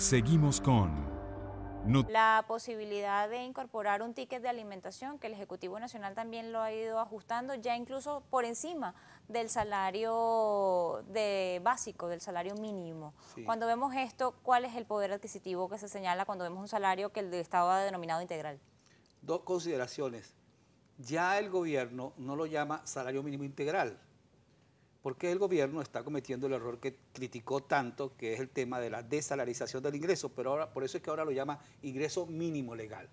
Seguimos con La posibilidad de incorporar un ticket de alimentación, que el Ejecutivo Nacional también lo ha ido ajustando, ya incluso por encima del salario básico, del salario mínimo. Sí. Cuando vemos esto, ¿cuál es el poder adquisitivo que se señala cuando vemos un salario que el de Estado ha denominado integral? Dos consideraciones. Ya el gobierno no lo llama salario mínimo integral, porque el gobierno está cometiendo el error que criticó tanto, que es el tema de la desalarización del ingreso, pero ahora, por eso es que ahora lo llama ingreso mínimo legal.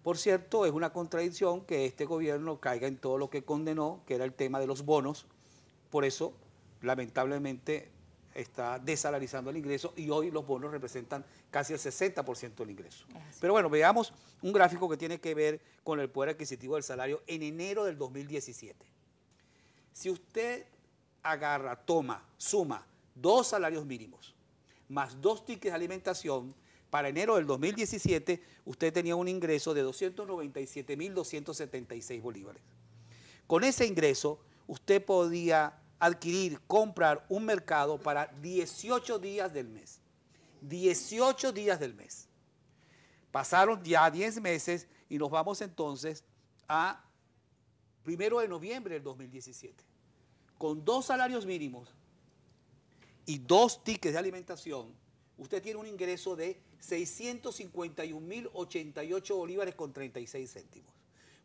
Por cierto, es una contradicción que este gobierno caiga en todo lo que condenó, que era el tema de los bonos. Por eso, lamentablemente, está desalarizando el ingreso y hoy los bonos representan casi el 60% del ingreso. Pero bueno, veamos un gráfico que tiene que ver con el poder adquisitivo del salario en enero del 2017. Si usted agarra, suma 2 salarios mínimos más 2 tickets de alimentación, para enero del 2017 usted tenía un ingreso de 297.276 bolívares. Con ese ingreso usted podía adquirir, comprar un mercado para 18 días del mes. 18 días del mes. Pasaron ya 10 meses y nos vamos entonces a 1 de noviembre del 2017. Con 2 salarios mínimos y 2 tickets de alimentación, usted tiene un ingreso de 651.088 bolívares con 36 céntimos.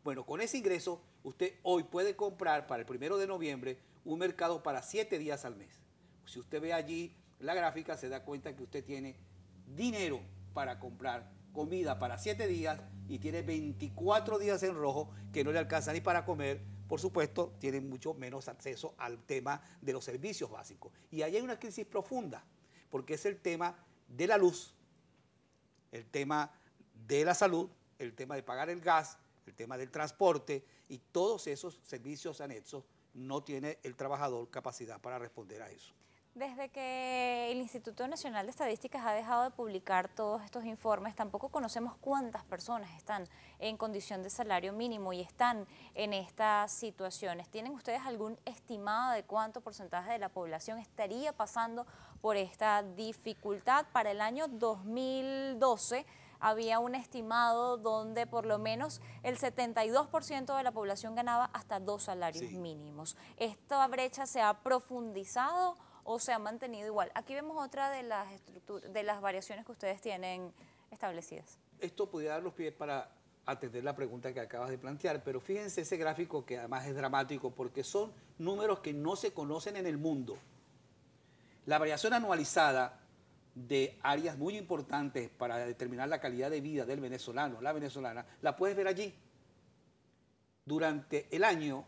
Bueno, con ese ingreso, usted hoy puede comprar para el 1 de noviembre un mercado para 7 días al mes. Si usted ve allí la gráfica, se da cuenta que usted tiene dinero para comprar comida para 7 días y tiene 24 días en rojo que no le alcanza ni para comer. Por supuesto, tiene mucho menos acceso al tema de los servicios básicos. Y ahí hay una crisis profunda, porque es el tema de la luz, el tema de la salud, el tema de pagar el gas, el tema del transporte y todos esos servicios anexos. No tiene el trabajador capacidad para responder a eso. Desde que el Instituto Nacional de Estadísticas ha dejado de publicar todos estos informes, tampoco conocemos cuántas personas están en condición de salario mínimo y están en estas situaciones. ¿Tienen ustedes algún estimado de cuánto porcentaje de la población estaría pasando por esta dificultad? Para el año 2012 había un estimado donde por lo menos el 72% de la población ganaba hasta 2 salarios mínimos. ¿Esta brecha se ha profundizado o se ha mantenido igual? Aquí vemos otra de las variaciones que ustedes tienen establecidas. Esto podría dar los pies para atender la pregunta que acabas de plantear, pero fíjense ese gráfico que además es dramático porque son números que no se conocen en el mundo. La variación anualizada de áreas muy importantes para determinar la calidad de vida del venezolano, la venezolana, la puedes ver allí. Durante el año,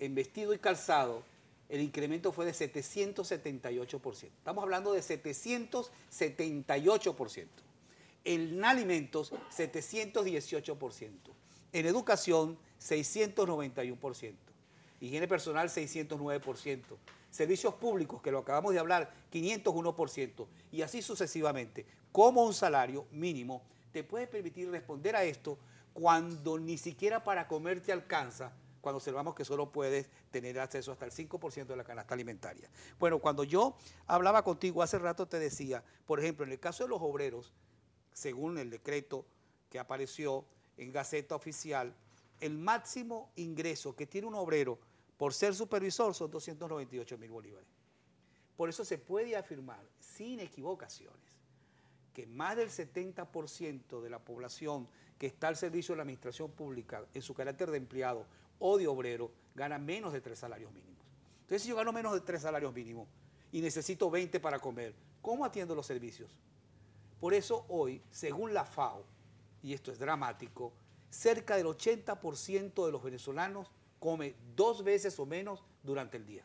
en vestido y calzado, el incremento fue de 778%. Estamos hablando de 778%. En alimentos, 718%. En educación, 691%. Higiene personal, 609%. Servicios públicos, que lo acabamos de hablar, 501%. Y así sucesivamente. Como un salario mínimo te puede permitir responder a esto cuando ni siquiera para comer te alcanza, cuando observamos que solo puedes tener acceso hasta el 5% de la canasta alimentaria. Bueno, cuando yo hablaba contigo hace rato te decía, por ejemplo, en el caso de los obreros, según el decreto que apareció en Gaceta Oficial, el máximo ingreso que tiene un obrero por ser supervisor son 298.000 bolívares. Por eso se puede afirmar, sin equivocaciones, que más del 70% de la población que está al servicio de la administración pública en su carácter de empleado o de obrero gana menos de 3 salarios mínimos. Entonces, si yo gano menos de 3 salarios mínimos y necesito 20 para comer, ¿cómo atiendo los servicios? Por eso hoy, según la FAO, y esto es dramático, cerca del 80% de los venezolanos come 2 veces o menos durante el día.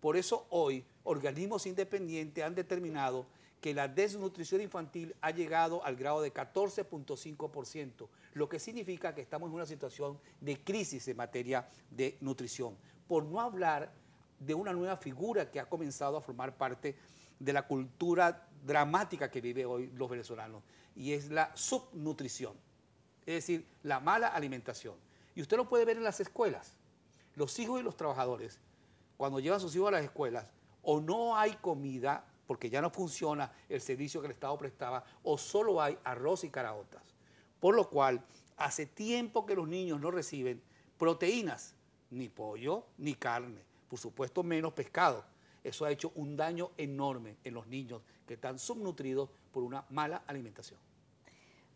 Por eso hoy organismos independientes han determinado que la desnutrición infantil ha llegado al grado de 14.5%, lo que significa que estamos en una situación de crisis en materia de nutrición. Por no hablar de una nueva figura que ha comenzado a formar parte de la cultura dramática que vive hoy los venezolanos, y es la subnutrición, es decir, la mala alimentación. Y usted lo puede ver en las escuelas. Los hijos y los trabajadores, cuando llevan a sus hijos a las escuelas, o no hay comida, porque ya no funciona el servicio que el Estado prestaba o solo hay arroz y caraotas. Por lo cual, hace tiempo que los niños no reciben proteínas, ni pollo, ni carne, por supuesto menos pescado. Eso ha hecho un daño enorme en los niños que están subnutridos por una mala alimentación.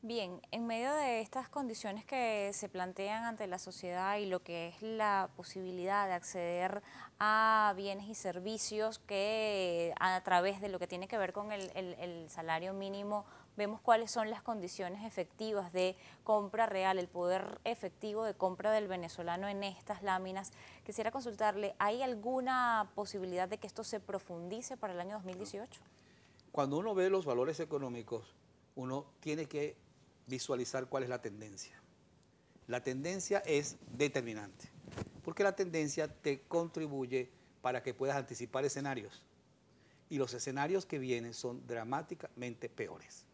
Bien, en medio de estas condiciones que se plantean ante la sociedad y lo que es la posibilidad de acceder a bienes y servicios que a través de lo que tiene que ver con el salario mínimo, vemos cuáles son las condiciones efectivas de compra real, el poder efectivo de compra del venezolano en estas láminas. Quisiera consultarle, ¿hay alguna posibilidad de que esto se profundice para el año 2018? Cuando uno ve los valores económicos, uno tiene que visualizar cuál es la tendencia. La tendencia es determinante, porque la tendencia te contribuye para que puedas anticipar escenarios. Y los escenarios que vienen son dramáticamente peores,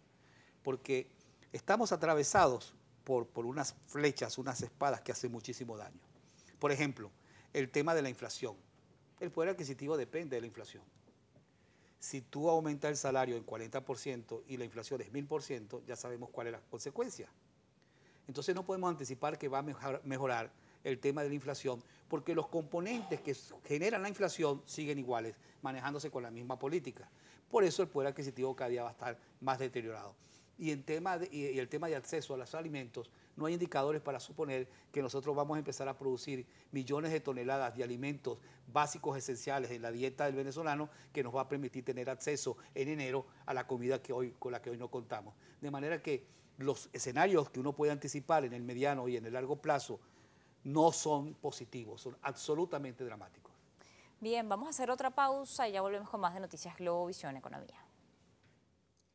porque estamos atravesados por unas flechas, unas espadas que hacen muchísimo daño. Por ejemplo, el tema de la inflación. El poder adquisitivo depende de la inflación. Si tú aumentas el salario en 40% y la inflación es 1000%, ya sabemos cuál es la consecuencia. Entonces no podemos anticipar que va a mejorar el tema de la inflación porque los componentes que generan la inflación siguen iguales, manejándose con la misma política. Por eso el poder adquisitivo cada día va a estar más deteriorado. Y el tema de acceso a los alimentos, no hay indicadores para suponer que nosotros vamos a empezar a producir millones de toneladas de alimentos básicos esenciales en la dieta del venezolano que nos va a permitir tener acceso en enero a la comida con la que hoy no contamos. De manera que los escenarios que uno puede anticipar en el mediano y en el largo plazo no son positivos, son absolutamente dramáticos. Bien, vamos a hacer otra pausa y ya volvemos con más de Noticias Globovisión Economía.